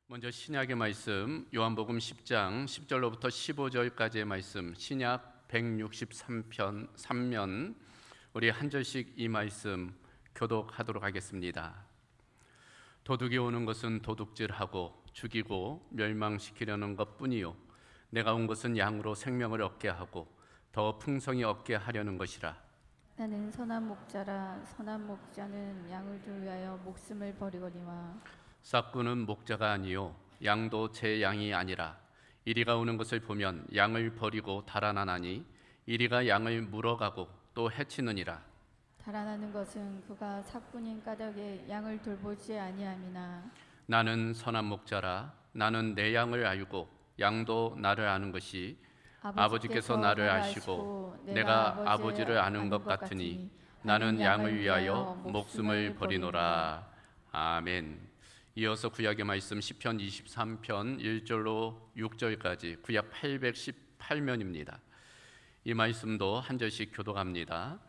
먼저 신약의 말씀 요한복음 10장 10절로부터 15절까지의 말씀, 신약 163편 3면 우리 한 절씩 이 말씀 교독하도록 하겠습니다. 도둑이 오는 것은 도둑질하고 죽이고 멸망시키려는 것뿐이요 내가 온 것은 양으로 생명을 얻게 하고 더 풍성히 얻게 하려는 것이라. 나는 선한 목자라. 선한 목자는 양을 위하여 목숨을 버리거니와. 싹구는 목자가 아니요 양도 제 양이 아니라 이리가 오는 것을 보면 양을 버리고 달아나나니 이리가 양을 물어가고 또 해치느니라. 달아나는 것은 그가 삭군인 까닭에 양을 돌보지 아니함이나. 나는 선한 목자라. 나는 내 양을 알고 양도 나를 아는 것이 아버지께서 나를 아시고 내가 아버지를 아는 것 같으니 나는 양을 위하여 목숨을 버리노라. 아멘. 이어서 구약의 말씀 시편 23편 1절로 6절까지 구약 818면입니다. 이 말씀도 한 절씩 교독합니다.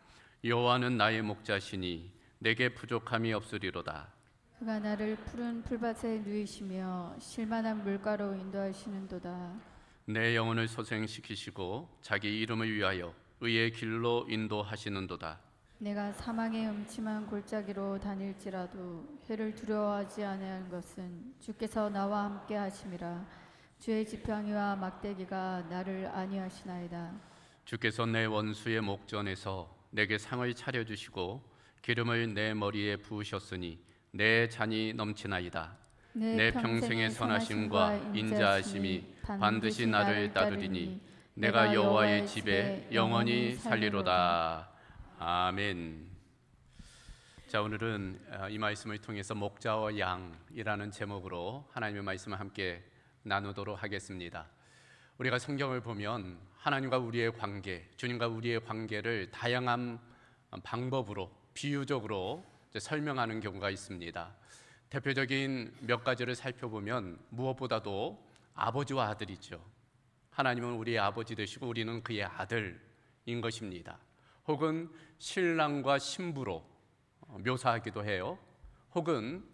여호와는 나의 목자시니 내게 부족함이 없으리로다. 그가 나를 푸른 풀밭에 누이시며 실만한 물가로 인도하시는도다. 내 영혼을 소생시키시고 자기 이름을 위하여 의의 길로 인도하시는도다. 내가 사망의 음침한 골짜기로 다닐지라도 해를 두려워하지 아니하는 것은 주께서 나와 함께 하심이라. 주의 지팡이와 막대기가 나를 안위하시나이다. 주께서 내 원수의 목전에서 내게 상을 차려주시고 기름을 내 머리에 부으셨으니 내 잔이 넘치나이다. 내 평생의 선하심과 인자하심이 반드시 나를 따르리니 내가 여호와의 집에 영원히 살리로다. 아멘. 자, 오늘은 이 말씀을 통해서 목자와 양이라는 제목으로 하나님의 말씀을 함께 나누도록 하겠습니다. 우리가 성경을 보면 하나님과 우리의 관계, 주님과 우리의 관계를 다양한 방법으로 비유적으로 설명하는 경우가 있습니다. 대표적인 몇 가지를 살펴보면 무엇보다도 아버지와 아들이죠. 하나님은 우리의 아버지 되시고 우리는 그의 아들인 것입니다. 혹은 신랑과 신부로 묘사하기도 해요. 혹은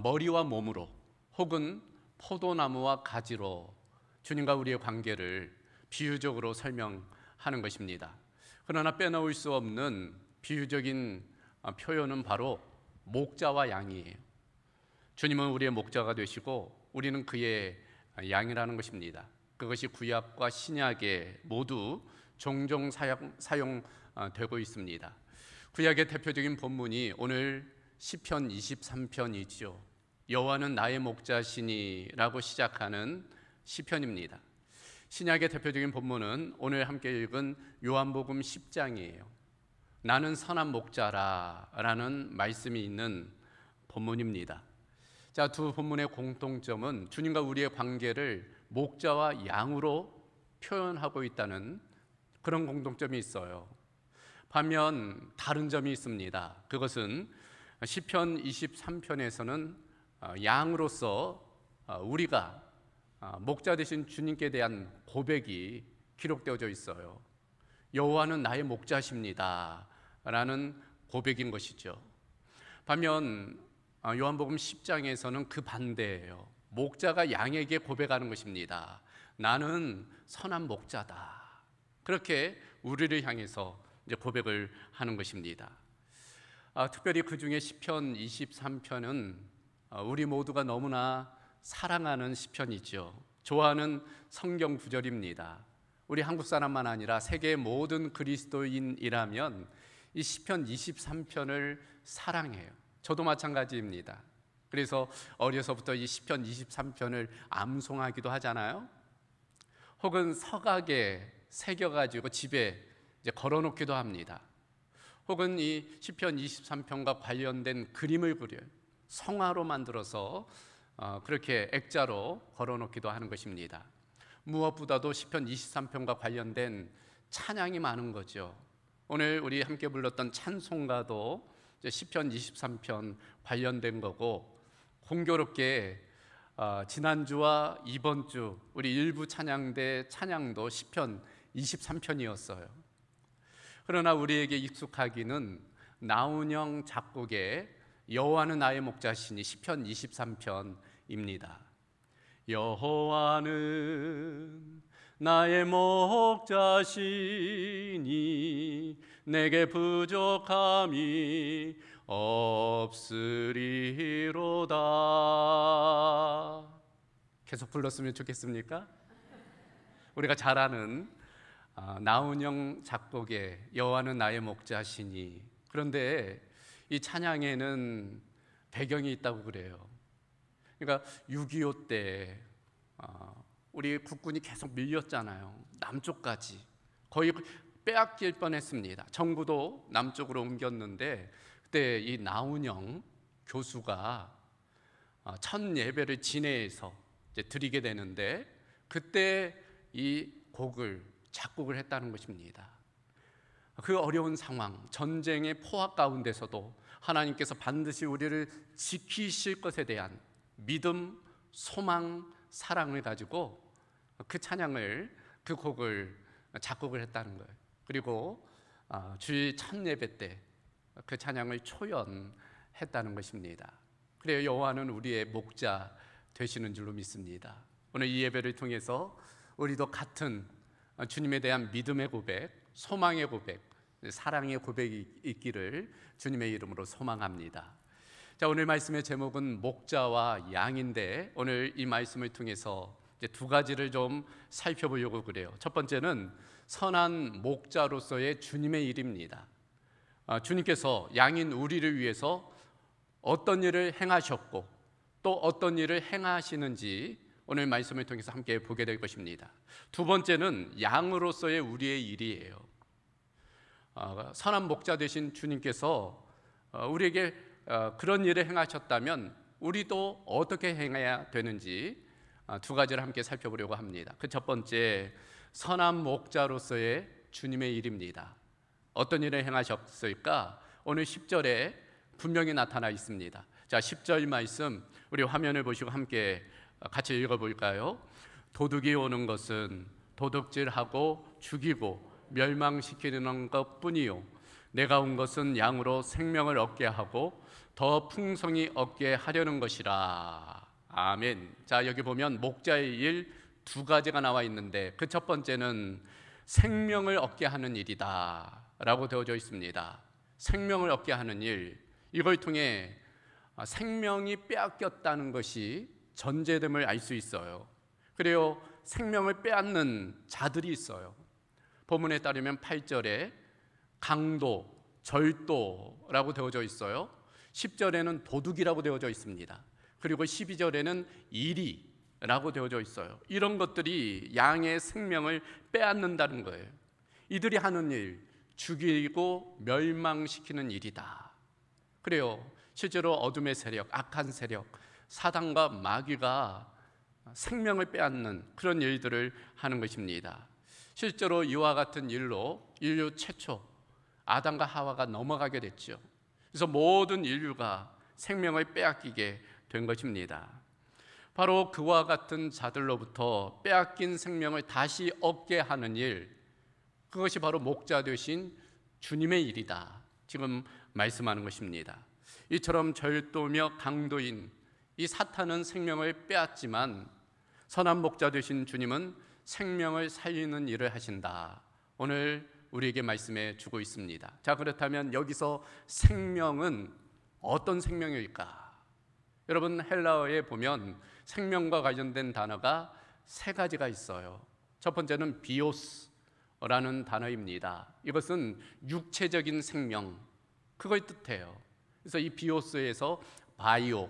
머리와 몸으로, 혹은 포도나무와 가지로 주님과 우리의 관계를 비유적으로 설명하는 것입니다. 그러나 빼놓을 수 없는 비유적인 표현은 바로 목자와 양이에요. 주님은 우리의 목자가 되시고 우리는 그의 양이라는 것입니다. 그것이 구약과 신약에 모두 종종 사용되고 있습니다. 구약의 대표적인 본문이 오늘 시편 23편이지요. 여호와는 나의 목자시니라고 시작하는 시편입니다. 신약의 대표적인 본문은 오늘 함께 읽은 요한복음 10장이에요. 나는 선한 목자라라는 말씀이 있는 본문입니다. 자, 두 본문의 공통점은 주님과 우리의 관계를 목자와 양으로 표현하고 있다는 그런 공통점이 있어요. 반면 다른 점이 있습니다. 그것은 시편 23편에서는 양으로서 우리가 목자 되신 주님께 대한 고백이 기록되어져 있어요. 여호와는 나의 목자십니다 라는 고백인 것이죠. 반면 요한복음 10장에서는 그 반대예요. 목자가 양에게 고백하는 것입니다. 나는 선한 목자다. 그렇게 우리를 향해서 이제 고백을 하는 것입니다. 특별히 그 중에 시편 23편은 우리 모두가 너무나 사랑하는 시편이죠. 좋아하는 성경 구절입니다. 우리 한국 사람만 아니라 세계 모든 그리스도인이라면 이 시편 23편을 사랑해요. 저도 마찬가지입니다. 그래서 어려서부터 이 시편 23편을 암송하기도 하잖아요. 혹은 서각에 새겨가지고 집에 이제 걸어놓기도 합니다. 혹은 이 시편 23편과 관련된 그림을 그려요. 성화로 만들어서 그렇게 액자로 걸어놓기도 하는 것입니다. 무엇보다도 시편 23편과 관련된 찬양이 많은 거죠. 오늘 우리 함께 불렀던 찬송가도 시편 23편 관련된 거고, 공교롭게 지난주와 이번 주 우리 일부 찬양대 찬양도 시편 23편이었어요. 그러나 우리에게 익숙하기는 나훈영 작곡의 여호와는 나의 목자시니 시편 23편입니다. 여호와는 나의 목자시니 내게 부족함이 없으리로다. 계속 불렀으면 좋겠습니까? 우리가 잘 아는 나훈영 작곡의 여호와는 나의 목자시니. 그런데 이 찬양에는 배경이 있다고 그래요. 그러니까 6.25 때 우리 국군이 계속 밀렸잖아요. 남쪽까지 거의 빼앗길 뻔했습니다. 정부도 남쪽으로 옮겼는데 그때 이 나훈영 교수가 첫 예배를 진해에서 이제 드리게 되는데 그때 이 곡을 작곡을 했다는 것입니다. 그 어려운 상황, 전쟁의 포화 가운데서도 하나님께서 반드시 우리를 지키실 것에 대한 믿음, 소망, 사랑을 가지고 그 찬양을, 그 곡을 작곡을 했다는 거예요. 그리고 주일 첫 예배 때 그 찬양을 초연했다는 것입니다. 그래요, 여호와는 우리의 목자 되시는 줄로 믿습니다. 오늘 이 예배를 통해서 우리도 같은 주님에 대한 믿음의 고백, 소망의 고백, 사랑의 고백이 있기를 주님의 이름으로 소망합니다. 자, 오늘 말씀의 제목은 목자와 양인데 오늘 이 말씀을 통해서 이제 두 가지를 좀 살펴보려고 그래요. 첫 번째는 선한 목자로서의 주님의 일입니다. 주님께서 양인 우리를 위해서 어떤 일을 행하셨고 또 어떤 일을 행하시는지 오늘 말씀을 통해서 함께 보게 될 것입니다. 두 번째는 양으로서의 우리의 일이에요. 선한 목자 되신 주님께서 우리에게 그런 일을 행하셨다면 우리도 어떻게 행해야 되는지 두 가지를 함께 살펴보려고 합니다. 그 첫 번째, 선한 목자로서의 주님의 일입니다. 어떤 일을 행하셨을까? 오늘 10절에 분명히 나타나 있습니다. 자, 10절 말씀 우리 화면을 보시고 함께 같이 읽어볼까요? 도둑이 오는 것은 도둑질하고 죽이고 멸망시키는 것뿐이요 내가 온 것은 양으로 생명을 얻게 하고 더 풍성히 얻게 하려는 것이라. 아멘. 자, 여기 보면 목자의 일 두 가지가 나와 있는데 그 첫 번째는 생명을 얻게 하는 일이다 라고 되어져 있습니다. 생명을 얻게 하는 일, 이걸 통해 생명이 빼앗겼다는 것이 전제됨을 알 수 있어요. 그래요, 생명을 빼앗는 자들이 있어요. 본문에 따르면 8절에 강도, 절도라고 되어져 있어요. 10절에는 도둑이라고 되어져 있습니다. 그리고 12절에는 이리라고 되어져 있어요. 이런 것들이 양의 생명을 빼앗는다는 거예요. 이들이 하는 일, 죽이고 멸망시키는 일이다. 그래요, 실제로 어둠의 세력, 악한 세력, 사단과 마귀가 생명을 빼앗는 그런 일들을 하는 것입니다. 실제로 이와 같은 일로 인류 최초 아담과 하와가 넘어가게 됐죠. 그래서 모든 인류가 생명을 빼앗기게 된 것입니다. 바로 그와 같은 자들로부터 빼앗긴 생명을 다시 얻게 하는 일, 그것이 바로 목자 되신 주님의 일이다, 지금 말씀하는 것입니다. 이처럼 절도며 강도인 이 사탄은 생명을 빼앗지만 선한 목자 되신 주님은 생명을 살리는 일을 하신다, 오늘 우리에게 말씀해 주고 있습니다. 자, 그렇다면 여기서 생명은 어떤 생명일까? 여러분, 헬라어에 보면 생명과 관련된 단어가 세 가지가 있어요. 첫 번째는 비오스라는 단어입니다. 이것은 육체적인 생명, 그걸 뜻해요. 그래서 이 비오스에서 바이오,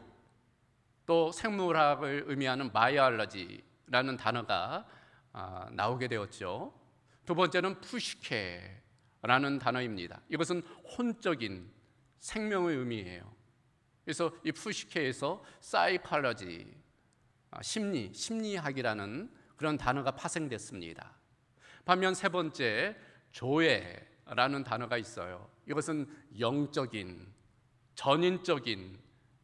또 생물학을 의미하는 바이올로지라는 단어가 나오게 되었죠. 두 번째는 푸시케라는 단어입니다. 이것은 혼적인 생명을 의미해요. 그래서 이 푸시케에서 사이콜로지, 심리학이라는 그런 단어가 파생됐습니다. 반면 세 번째 조에라는 단어가 있어요. 이것은 영적인, 전인적인,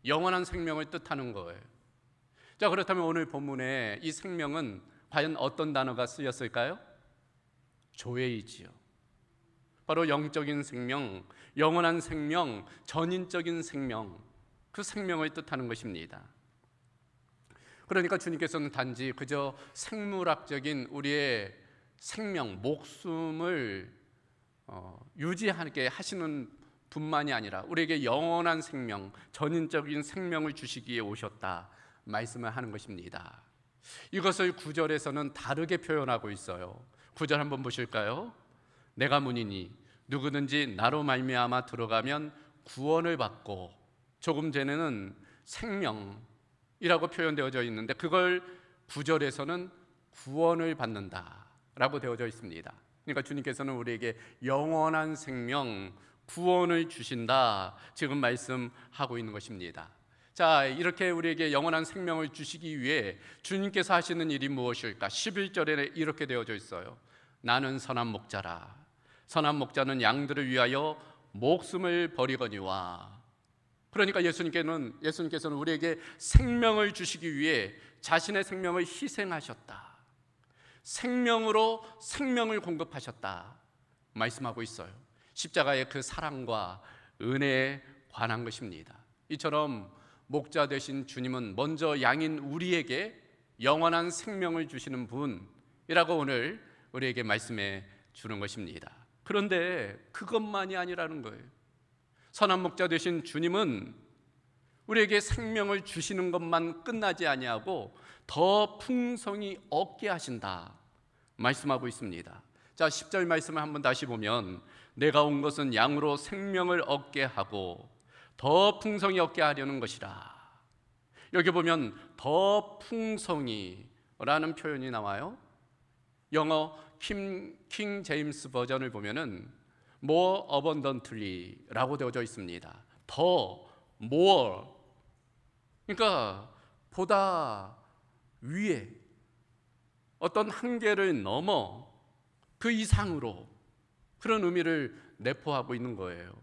영원한 생명을 뜻하는 거예요. 자, 그렇다면 오늘 본문에 이 생명은 과연 어떤 단어가 쓰였을까요? 조에이지요. 바로 영적인 생명, 영원한 생명, 전인적인 생명, 그 생명을 뜻하는 것입니다. 그러니까 주님께서는 단지 그저 생물학적인 우리의 생명, 목숨을 유지하게 하시는 뿐만이 아니라 우리에게 영원한 생명, 전인적인 생명을 주시기에 오셨다 말씀을 하는 것입니다. 이것을 9절에서는 다르게 표현하고 있어요. 9절 한번 보실까요? 내가 문이니 누구든지 나로 말미암아 들어가면 구원을 받고, 조금 전에는 생명이라고 표현되어져 있는데 그걸 9절에서는 구원을 받는다라고 되어져 있습니다. 그러니까 주님께서는 우리에게 영원한 생명, 구원을 주신다 지금 말씀하고 있는 것입니다. 자, 이렇게 우리에게 영원한 생명을 주시기 위해 주님께서 하시는 일이 무엇일까? 11절에 이렇게 되어져 있어요. 나는 선한 목자라. 선한 목자는 양들을 위하여 목숨을 버리거니와. 그러니까 예수님께서는 우리에게 생명을 주시기 위해 자신의 생명을 희생하셨다. 생명으로 생명을 공급하셨다 말씀하고 있어요. 십자가의 그 사랑과 은혜에 관한 것입니다. 이처럼 목자 되신 주님은 먼저 양인 우리에게 영원한 생명을 주시는 분이라고 오늘 우리에게 말씀해 주는 것입니다. 그런데 그것만이 아니라는 거예요. 선한 목자 되신 주님은 우리에게 생명을 주시는 것만 끝나지 아니하고 더 풍성히 얻게 하신다 말씀하고 있습니다. 자, 10절 말씀을 한번 다시 보면 내가 온 것은 양으로 생명을 얻게 하고 더 풍성히 얻게 하려는 것이라. 여기 보면 더 풍성히 라는 표현이 나와요. 영어 킹 제임스 버전을 보면은 more abundantly 라고 되어져 있습니다. 더, more, 그러니까 보다 위에 어떤 한계를 넘어 그 이상으로, 그런 의미를 내포하고 있는 거예요.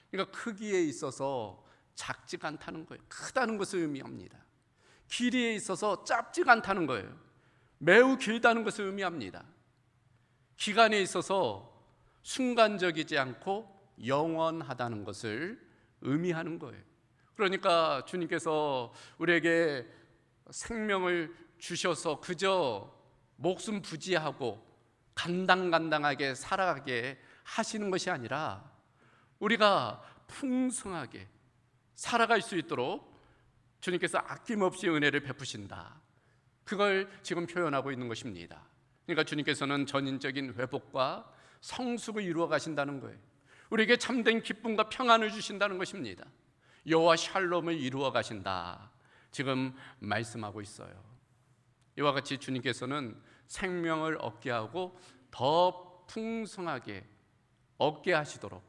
그러니까 크기에 있어서 작지가 않다는 거예요. 크다는 것을 의미합니다. 길이에 있어서 짧지가 않다는 거예요. 매우 길다는 것을 의미합니다. 기간에 있어서 순간적이지 않고 영원하다는 것을 의미하는 거예요. 그러니까 주님께서 우리에게 생명을 주셔서 그저 목숨 부지하고 간당간당하게 살아가게 하시는 것이 아니라 우리가 풍성하게 살아갈 수 있도록 주님께서 아낌없이 은혜를 베푸신다. 그걸 지금 표현하고 있는 것입니다. 그러니까 주님께서는 전인적인 회복과 성숙을 이루어 가신다는 거예요. 우리에게 참된 기쁨과 평안을 주신다는 것입니다. 여호와 샬롬을 이루어 가신다 지금 말씀하고 있어요. 이와 같이 주님께서는 생명을 얻게 하고 더 풍성하게 얻게 하시도록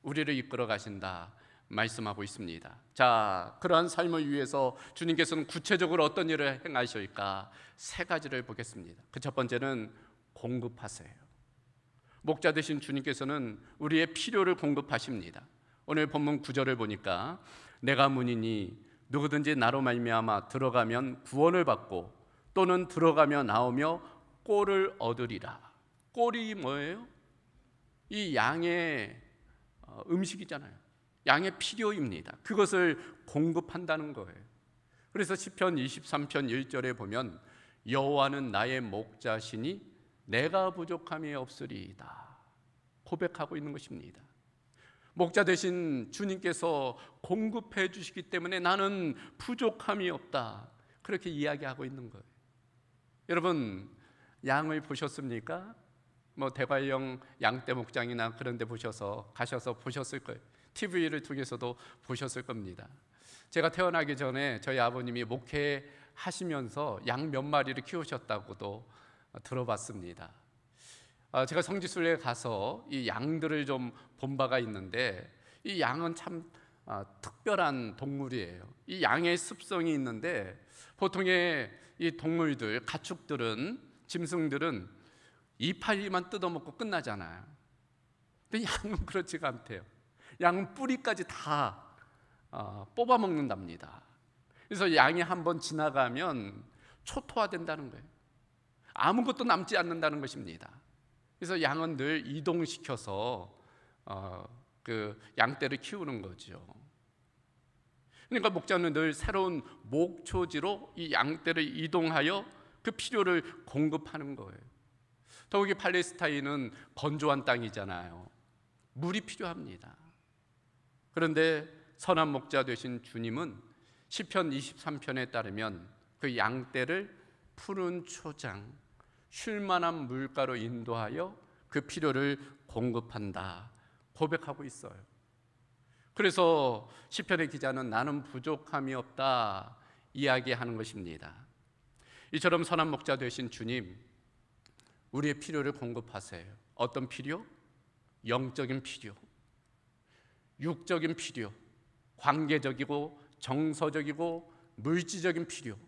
우리를 이끌어 가신다 말씀하고 있습니다. 자, 그러한 삶을 위해서 주님께서는 구체적으로 어떤 일을 행하실까? 세 가지를 보겠습니다. 그 첫 번째는 공급하세요. 목자 되신 주님께서는 우리의 필요를 공급하십니다. 오늘 본문 9절을 보니까 내가 문이니 누구든지 나로 말미암아 들어가면 구원을 받고 또는 들어가며 나오며 꼴을 얻으리라. 꼴이 뭐예요? 이 양의 음식이잖아요. 양의 필요입니다. 그것을 공급한다는 거예요. 그래서 시편 23편 1절에 보면 여호와는 나의 목자시니 내가 부족함이 없으리이다 고백하고 있는 것입니다. 목자 되신 주님께서 공급해 주시기 때문에 나는 부족함이 없다 그렇게 이야기하고 있는 거예요. 여러분, 양을 보셨습니까? 대관령 양떼 목장이나 그런 데 가셔서 보셨을 거예요. TV를 통해서도 보셨을 겁니다. 제가 태어나기 전에 저희 아버님이 목회하시면서 양 몇 마리를 키우셨다고도 들어봤습니다. 제가 성지순례에 가서 이 양들을 좀 본 바가 있는데 이 양은 참 특별한 동물이에요. 이 양의 습성이 있는데 보통의 이 동물들, 가축들은, 짐승들은 이파리만 뜯어먹고 끝나잖아요. 근데 양은 그렇지가 않대요. 양은 뿌리까지 다 뽑아먹는답니다. 그래서 양이 한번 지나가면 초토화된다는 거예요. 아무것도 남지 않는다는 것입니다. 그래서 양은 늘 이동시켜서 그 양떼를 키우는 거죠. 그러니까 목자는 늘 새로운 목초지로 이 양떼를 이동하여 그 필요를 공급하는 거예요. 더욱이 팔레스타인은 건조한 땅이잖아요. 물이 필요합니다. 그런데 선한 목자 되신 주님은 시편 23편에 따르면 그 양떼를 푸른 초장, 쉴만한 물가로 인도하여 그 필요를 공급한다 고백하고 있어요. 그래서 시편의 기자는 나는 부족함이 없다 이야기하는 것입니다. 이처럼 선한 목자 되신 주님, 우리의 필요를 공급하세요. 어떤 필요? 영적인 필요, 육적인 필요, 관계적이고 정서적이고 물질적인 필요,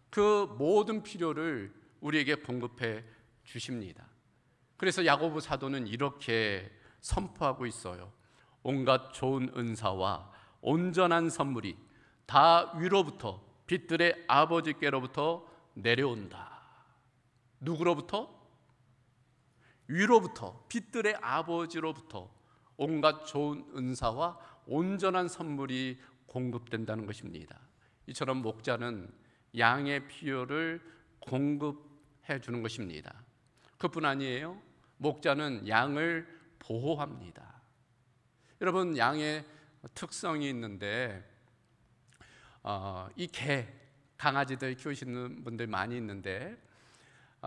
그 모든 필요를 우리에게 공급해 주십니다. 그래서 야고보 사도는 이렇게 선포하고 있어요. 온갖 좋은 은사와 온전한 선물이 다 위로부터 빛들의 아버지께로부터 내려온다. 누구로부터? 위로부터, 빛들의 아버지로부터 온갖 좋은 은사와 온전한 선물이 공급된다는 것입니다. 이처럼 목자는 양의 필요를 공급해 주는 것입니다. 그뿐 아니에요. 목자는 양을 보호합니다. 여러분, 양의 특성이 있는데 이 개, 강아지들 키우시는 분들 많이 있는데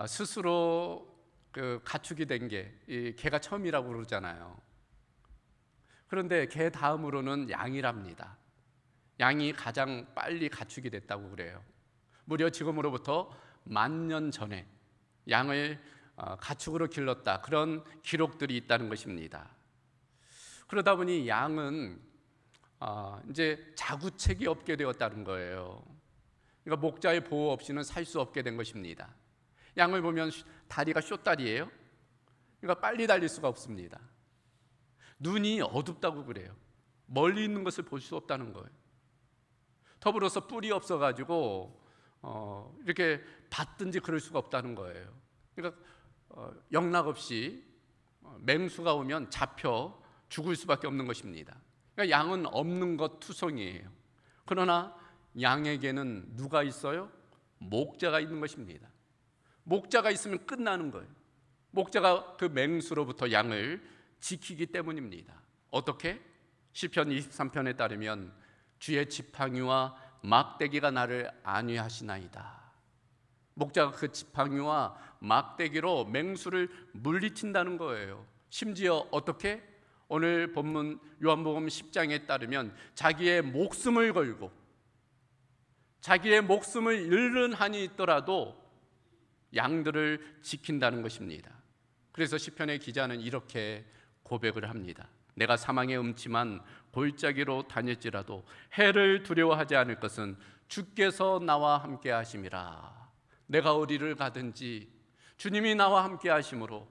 스스로 그 가축이 된 게 이 개가 처음이라고 그러잖아요. 그런데 개 다음으로는 양이랍니다. 양이 가장 빨리 가축이 됐다고 그래요. 무려 지금으로부터 10,000년 전에 양을 가축으로 길렀다, 그런 기록들이 있다는 것입니다. 그러다 보니 양은 이제 자구책이 없게 되었다는 거예요. 그러니까 목자의 보호 없이는 살 수 없게 된 것입니다. 양을 보면 다리가 숏다리예요. 그러니까 빨리 달릴 수가 없습니다. 눈이 어둡다고 그래요. 멀리 있는 것을 볼 수 없다는 거예요. 더불어서 뿔이 없어가지고 이렇게 받든지 그럴 수가 없다는 거예요. 그러니까 영락없이 맹수가 오면 잡혀 죽을 수밖에 없는 것입니다. 그러니까 양은 없는 것 투성이에요. 그러나 양에게는 누가 있어요? 목자가 있는 것입니다. 목자가 있으면 끝나는 거예요. 목자가 그 맹수로부터 양을 지키기 때문입니다. 어떻게? 시편 23편에 따르면 주의 지팡이와 막대기가 나를 안위하시나이다. 목자가 그 지팡이와 막대기로 맹수를 물리친다는 거예요. 심지어 어떻게? 오늘 본문 요한복음 10장에 따르면 자기의 목숨을 걸고 자기의 목숨을 잃는 한이 있더라도 양들을 지킨다는 것입니다. 그래서 시편의 기자는 이렇게 고백을 합니다. 내가 사망의 음침한 골짜기로 다닐지라도 해를 두려워하지 않을 것은 주께서 나와 함께 하심이라. 내가 어디를 가든지 주님이 나와 함께 하심으로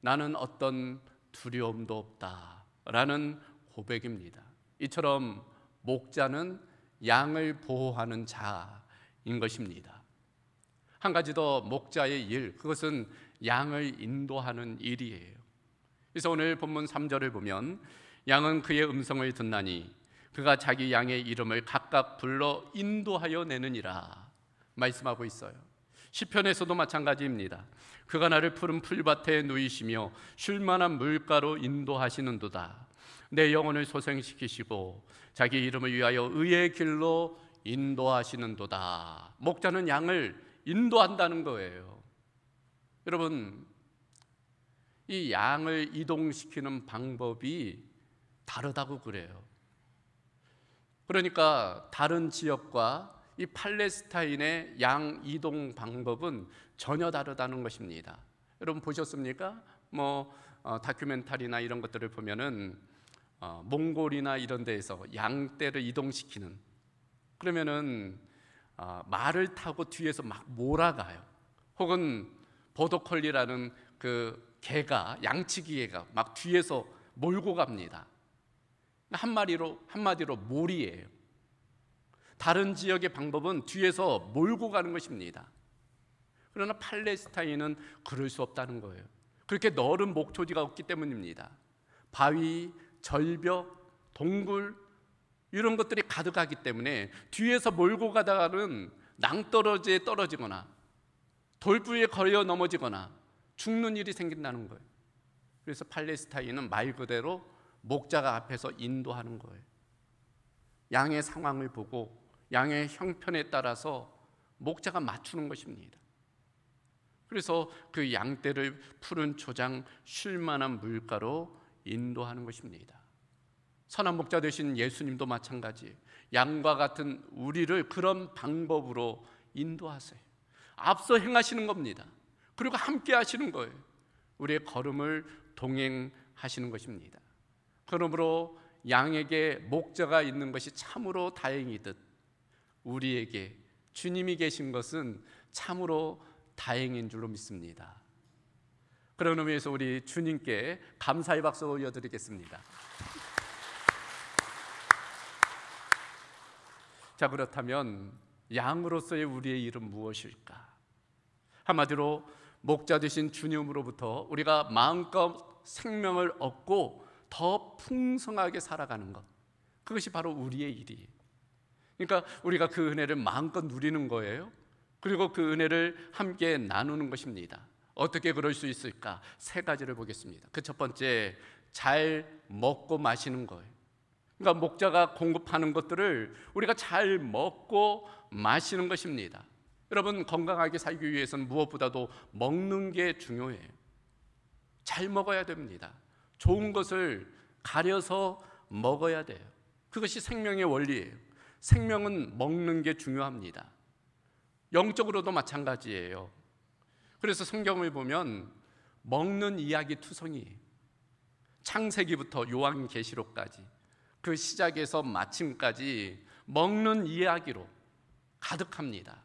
나는 어떤 두려움도 없다라는 고백입니다. 이처럼 목자는 양을 보호하는 자인 것입니다. 한 가지 더, 목자의 일, 그것은 양을 인도하는 일이에요. 그래서 오늘 본문 3절을 보면 양은 그의 음성을 듣나니 그가 자기 양의 이름을 각각 불러 인도하여 내느니라 말씀하고 있어요. 시편에서도 마찬가지입니다. 그가 나를 푸른 풀밭에 누이시며 쉴만한 물가로 인도하시는도다. 내 영혼을 소생시키시고 자기 이름을 위하여 의의 길로 인도하시는도다. 목자는 양을 인도한다는 거예요. 여러분, 이 양을 이동시키는 방법이 다르다고 그래요. 그러니까 다른 지역과 이 팔레스타인의 양 이동 방법은 전혀 다르다는 것입니다. 여러분 보셨습니까? 다큐멘터리나 이런 것들을 보면은 몽골이나 이런 데에서 양떼를 이동시키는, 그러면은 말을 타고 뒤에서 막 몰아가요. 혹은 보더콜리라는 그 개가, 양치기 개가 막 뒤에서 몰고 갑니다. 한마디로 몰이에요. 다른 지역의 방법은 뒤에서 몰고 가는 것입니다. 그러나 팔레스타인은 그럴 수 없다는 거예요. 그렇게 넓은 목초지가 없기 때문입니다. 바위, 절벽, 동굴, 이런 것들이 가득하기 때문에 뒤에서 몰고 가다가는 낭떠러지에 떨어지거나 돌부에 걸려 넘어지거나 죽는 일이 생긴다는 거예요. 그래서 팔레스타인은 말 그대로 목자가 앞에서 인도하는 거예요. 양의 상황을 보고 양의 형편에 따라서 목자가 맞추는 것입니다. 그래서 그 양떼를 푸른 초장 쉴 만한 물가로 인도하는 것입니다. 선한 목자 되신 예수님도 마찬가지, 양과 같은 우리를 그런 방법으로 인도하세요. 앞서 행하시는 겁니다. 그리고 함께 하시는 거예요. 우리의 걸음을 동행하시는 것입니다. 그러므로 양에게 목자가 있는 것이 참으로 다행이듯 우리에게 주님이 계신 것은 참으로 다행인 줄로 믿습니다. 그런 의미에서 우리 주님께 감사의 박수 올려드리겠습니다. 자, 그렇다면 양으로서의 우리의 일은 무엇일까? 한마디로 목자 되신 주님으로부터 우리가 마음껏 생명을 얻고 더 풍성하게 살아가는 것, 그것이 바로 우리의 일이에요. 그러니까 우리가 그 은혜를 마음껏 누리는 거예요. 그리고 그 은혜를 함께 나누는 것입니다. 어떻게 그럴 수 있을까? 세 가지를 보겠습니다. 그 첫 번째, 잘 먹고 마시는 거예요. 그러니까 목자가 공급하는 것들을 우리가 잘 먹고 마시는 것입니다. 여러분, 건강하게 살기 위해서는 무엇보다도 먹는 게 중요해요. 잘 먹어야 됩니다. 좋은 것을 가려서 먹어야 돼요. 그것이 생명의 원리예요. 생명은 먹는 게 중요합니다. 영적으로도 마찬가지예요. 그래서 성경을 보면 먹는 이야기 투성이에요. 창세기부터 요한계시록까지 그 시작에서 마침까지 먹는 이야기로 가득합니다.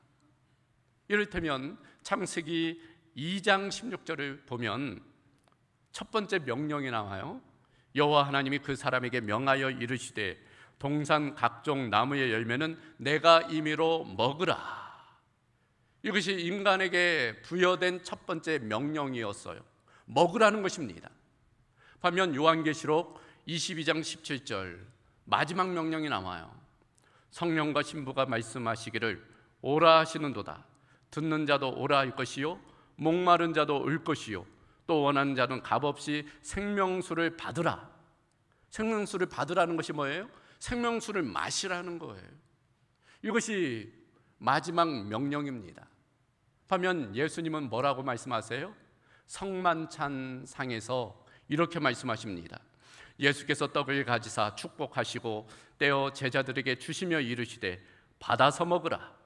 이를테면 창세기 2장 16절을 보면 첫 번째 명령이 나와요. 여호와 하나님이 그 사람에게 명하여 이르시되 동산 각종 나무의 열매는 내가 임의로 먹으라. 이것이 인간에게 부여된 첫 번째 명령이었어요. 먹으라는 것입니다. 반면 요한계시록 22장 17절 마지막 명령이 나와요. 성령과 신부가 말씀하시기를 오라 하시는도다. 듣는 자도 오라 할 것이요 목마른 자도 올 것이요 또 원하는 자는 값없이 생명수를 받으라. 생명수를 받으라는 것이 뭐예요? 생명수를 마시라는 거예요. 이것이 마지막 명령입니다. 반면 예수님은 뭐라고 말씀하세요? 성만찬상에서 이렇게 말씀하십니다. 예수께서 떡을 가지사 축복하시고 떼어 제자들에게 주시며 이르시되 받아서 먹으라.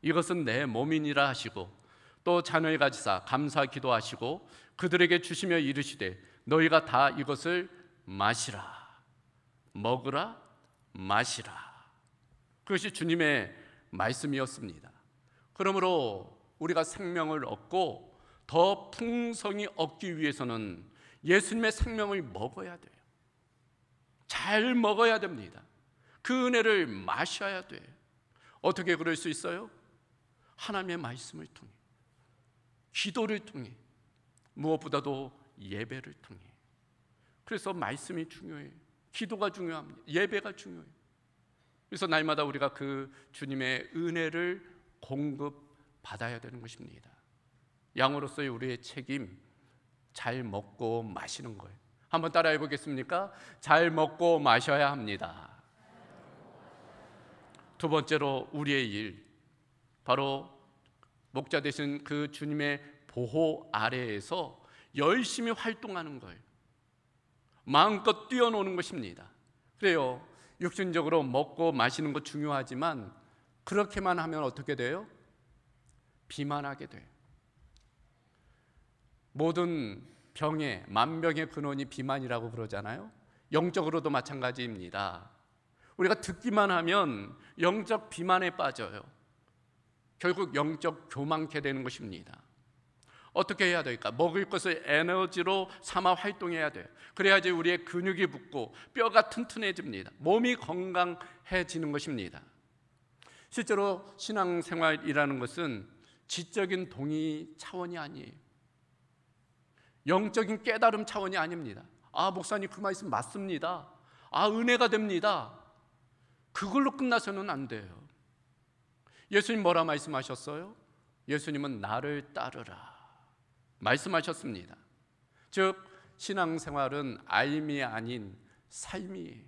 이것은 내 몸이니라 하시고 또 잔을 가지사 감사 기도하시고 그들에게 주시며 이르시되 너희가 다 이것을 마시라. 먹으라, 마시라. 그것이 주님의 말씀이었습니다. 그러므로 우리가 생명을 얻고 더 풍성히 얻기 위해서는 예수님의 생명을 먹어야 돼요. 잘 먹어야 됩니다. 그 은혜를 마셔야 돼요. 어떻게 그럴 수 있어요? 하나님의 말씀을 통해, 기도를 통해, 무엇보다도 예배를 통해. 그래서 말씀이 중요해요. 기도가 중요합니다. 예배가 중요해요. 그래서 날마다 우리가 그 주님의 은혜를 공급받아야 되는 것입니다. 양으로서의 우리의 책임, 잘 먹고 마시는 거예요. 한번 따라해 보겠습니까? 잘 먹고 마셔야 합니다. 두 번째로 우리의 일, 바로 목자 되신 그 주님의 보호 아래에서 열심히 활동하는 거예요. 마음껏 뛰어노는 것입니다. 그래요. 육신적으로 먹고 마시는 것 중요하지만 그렇게만 하면 어떻게 돼요? 비만하게 돼요. 모든 병의, 만병의 근원이 비만이라고 그러잖아요. 영적으로도 마찬가지입니다. 우리가 듣기만 하면 영적 비만에 빠져요. 결국 영적 교만케 되는 것입니다. 어떻게 해야 될까? 먹을 것을 에너지로 삼아 활동해야 돼요. 그래야지 우리의 근육이 붙고 뼈가 튼튼해집니다. 몸이 건강해지는 것입니다. 실제로 신앙생활이라는 것은 지적인 동의 차원이 아니에요. 영적인 깨달음 차원이 아닙니다. 아, 목사님 그 말씀 맞습니다. 아, 은혜가 됩니다. 그걸로 끝나서는 안 돼요. 예수님 뭐라 말씀하셨어요? 예수님은 나를 따르라 말씀하셨습니다. 즉 신앙생활은 알미 아닌 삶이에요.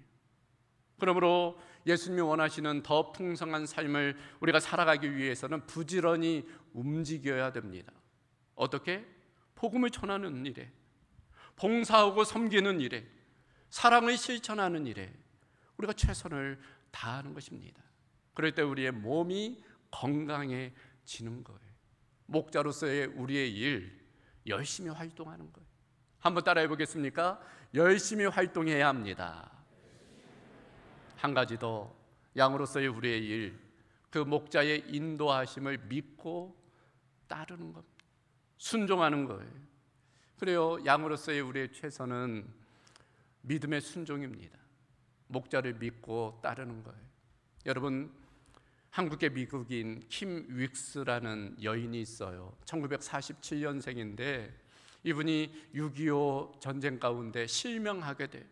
그러므로 예수님이 원하시는 더 풍성한 삶을 우리가 살아가기 위해서는 부지런히 움직여야 됩니다. 어떻게? 복음을 전하는 일에, 봉사하고 섬기는 일에, 사랑을 실천하는 일에 우리가 최선을 다하는 것입니다. 그럴 때 우리의 몸이 건강해지는 거예요. 목자로서의 우리의 일, 열심히 활동하는 거예요. 한번 따라해 보겠습니까? 열심히 활동해야 합니다. 한 가지 더, 양으로서의 우리의 일, 그 목자의 인도하심을 믿고 따르는 겁니다. 순종하는 거예요. 그래요, 양으로서의 우리의 최선은 믿음의 순종입니다. 목자를 믿고 따르는 거예요. 여러분, 한국의 미국인 킴 윅스라는 여인이 있어요. 1947년생인데 이분이 6.25 전쟁 가운데 실명하게 돼요.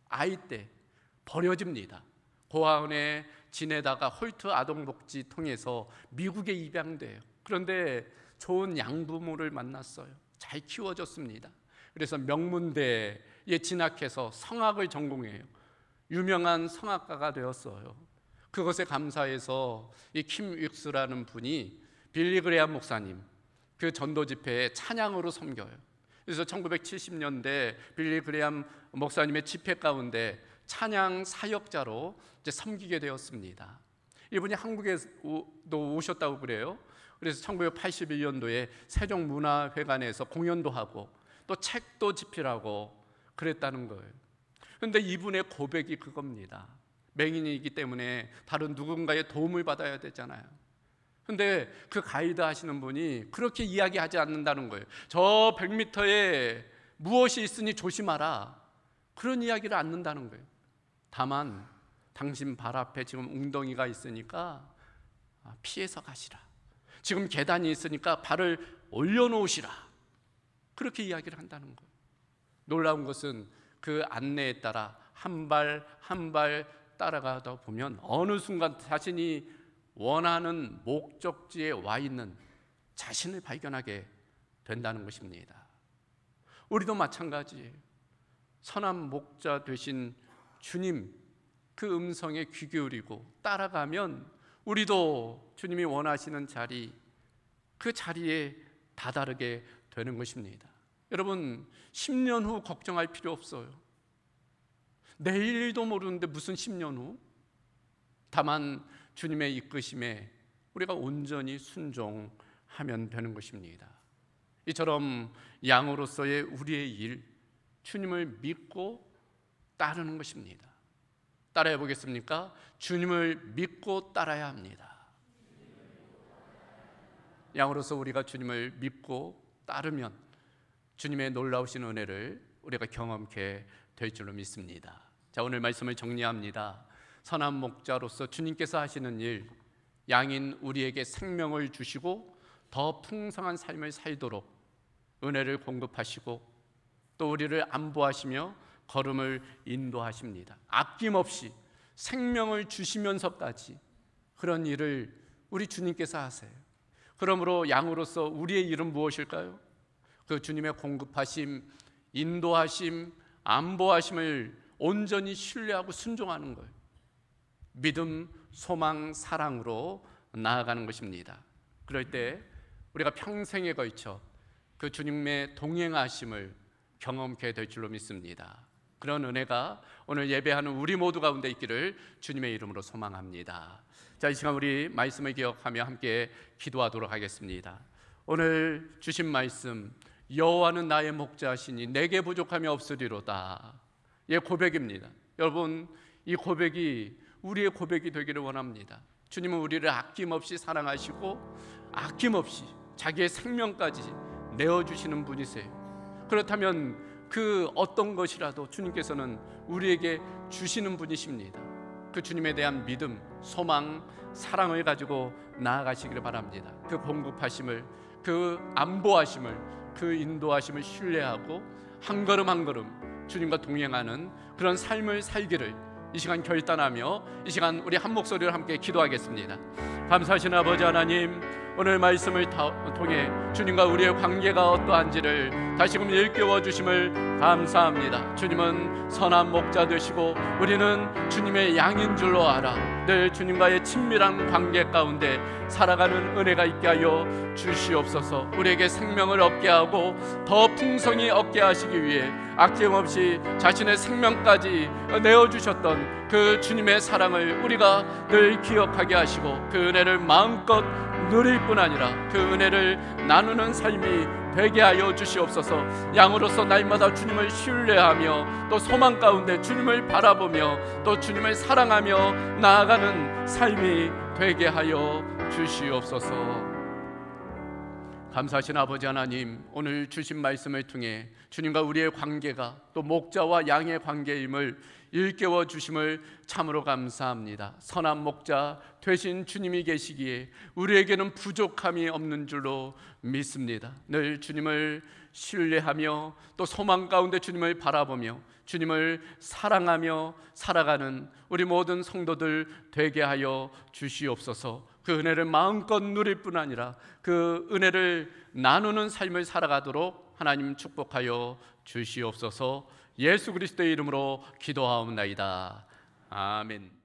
아이 때 버려집니다. 고아원에 지내다가 홀트 아동복지 통해서 미국에 입양돼요. 그런데 좋은 양부모를 만났어요. 잘 키워졌습니다. 그래서 명문대에 진학해서 성악을 전공해요. 유명한 성악가가 되었어요. 그것에 감사해서 이 킴 윅스라는 분이 빌리 그레이엄 목사님 그 전도 집회에 찬양으로 섬겨요. 그래서 1970년대 빌리 그레이엄 목사님의 집회 가운데 찬양 사역자로 이제 섬기게 되었습니다. 이분이 한국에도 오셨다고 그래요. 그래서 1981년도에 세종문화회관에서 공연도 하고 또 책도 집필하고 그랬다는 거예요. 그런데 이분의 고백이 그겁니다. 맹인이기 때문에 다른 누군가의 도움을 받아야 되잖아요. 그런데 그 가이드 하시는 분이 그렇게 이야기하지 않는다는 거예요. 저 100m에 무엇이 있으니 조심하라, 그런 이야기를 않는다는 거예요. 다만 당신 발 앞에 지금 웅덩이가 있으니까 피해서 가시라, 지금 계단이 있으니까 발을 올려놓으시라, 그렇게 이야기를 한다는 거예요. 놀라운 것은 그 안내에 따라 한 발 한 발 따라가다 보면 어느 순간 자신이 원하는 목적지에 와 있는 자신을 발견하게 된다는 것입니다. 우리도 마찬가지예요. 선한 목자 되신 주님 그 음성에 귀 기울이고 따라가면 우리도 주님이 원하시는 자리, 그 자리에 다다르게 되는 것입니다. 여러분, 10년 후 걱정할 필요 없어요. 내일도 모르는데 무슨 10년 후? 다만 주님의 이끄심에 우리가 온전히 순종하면 되는 것입니다. 이처럼 양으로서의 우리의 일, 주님을 믿고 따르는 것입니다. 따라해 보겠습니까? 주님을 믿고 따라야 합니다. 양으로서 우리가 주님을 믿고 따르면 주님의 놀라우신 은혜를 우리가 경험케 될 줄로 믿습니다. 자, 오늘 말씀을 정리합니다. 선한 목자로서 주님께서 하시는 일, 양인 우리에게 생명을 주시고 더 풍성한 삶을 살도록 은혜를 공급하시고 또 우리를 안보하시며 걸음을 인도하십니다. 아낌없이 생명을 주시면서까지 그런 일을 우리 주님께서 하세요. 그러므로 양으로서 우리의 일은 무엇일까요? 그 주님의 공급하심, 인도하심, 안보하심을 온전히 신뢰하고 순종하는 거예요. 믿음, 소망, 사랑으로 나아가는 것입니다. 그럴 때 우리가 평생에 걸쳐 그 주님의 동행하심을 경험케 될 줄로 믿습니다. 그런 은혜가 오늘 예배하는 우리 모두 가운데 있기를 주님의 이름으로 소망합니다. 자, 이 시간 우리 말씀을 기억하며 함께 기도하도록 하겠습니다. 오늘 주신 말씀, 여호와는 나의 목자시니 내게 부족함이 없으리로다. 예, 고백입니다. 여러분, 이 고백이 우리의 고백이 되기를 원합니다. 주님은 우리를 아낌없이 사랑하시고 아낌없이 자기의 생명까지 내어주시는 분이세요. 그렇다면 그 어떤 것이라도 주님께서는 우리에게 주시는 분이십니다. 그 주님에 대한 믿음, 소망, 사랑을 가지고 나아가시기를 바랍니다. 그 공급하심을, 그 안보하심을, 그 인도하심을 신뢰하고 한 걸음 한 걸음 주님과 동행하는 그런 삶을 살기를 이 시간 결단하며 이 시간 우리 한 목소리로 함께 기도하겠습니다. 감사하신 아버지 하나님, 오늘 말씀을 통해 주님과 우리의 관계가 어떠한지를 다시금 일깨워 주심을 감사합니다. 주님은 선한 목자 되시고 우리는 주님의 양인 줄로 알아 늘 주님과의 친밀한 관계 가운데 살아가는 은혜가 있게 하여 주시옵소서. 우리에게 생명을 얻게 하고 더 풍성히 얻게 하시기 위해 아낌없이 자신의 생명까지 내어주셨던 그 주님의 사랑을 우리가 늘 기억하게 하시고 그 은혜를 마음껏 누릴 뿐 아니라 그 은혜를 나누는 삶이 되게 하여 주시옵소서. 양으로서 날마다 주님을 신뢰하며 또 소망 가운데 주님을 바라보며 또 주님을 사랑하며 나아가는 삶이 되게 하여 주시옵소서. 감사하신 아버지 하나님, 오늘 주신 말씀을 통해 주님과 우리의 관계가 또 목자와 양의 관계임을 일깨워 주심을 참으로 감사합니다. 선한 목자 되신 주님이 계시기에 우리에게는 부족함이 없는 줄로 믿습니다. 늘 주님을 신뢰하며 또 소망 가운데 주님을 바라보며 주님을 사랑하며 살아가는 우리 모든 성도들 되게 하여 주시옵소서. 그 은혜를 마음껏 누릴 뿐 아니라 그 은혜를 나누는 삶을 살아가도록 하나님 축복하여 주시옵소서. 예수 그리스도의 이름으로 기도하옵나이다. 아멘.